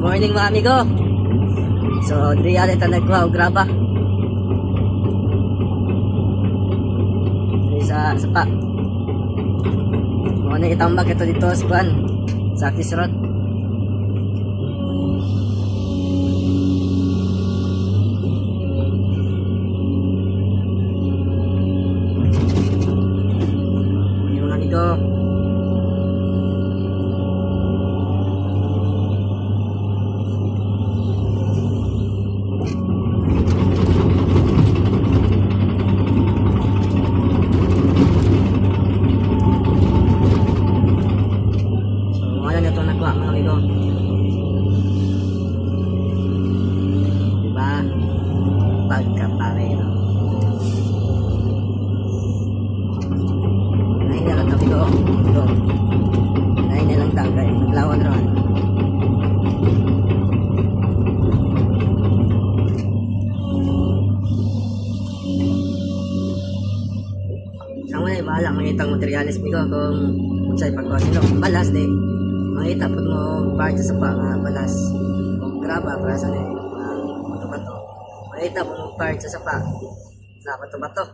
morning mga amigo. So, diri ata ta nagkuha og graba. Diri sa sapa. Mo na itambag ito dito sa kuan. Sa Aktis Road. Yung mga amigo. Mga amigo, diba? Pagkaparero nahin na lang amigo, nahin na lang tagay naglawan ron. Ang wala bahala mangitang materialis amigo kung sa'y pagkasino balas de makita po mo part sa nga balas kung graba para sa bato-bato makita po mo part sa sapa na bato-bato.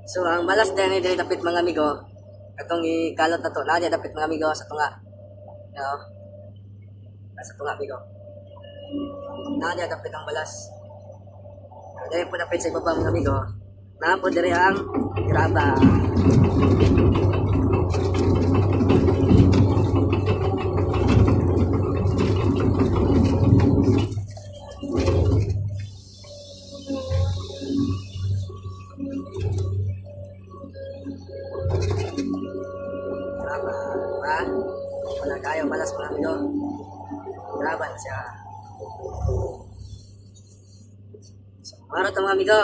So ang balas din dapit mga amigo katong ikalot na to na dapit mga amigo sa tunga sa tunga amigo na dapit ang balas dahil po dapit sa ibaba mga amigo na po diri ang graba. Graba ba? Wala kayo balas mga amigo. Graba na siya. So, para ito mga amigo.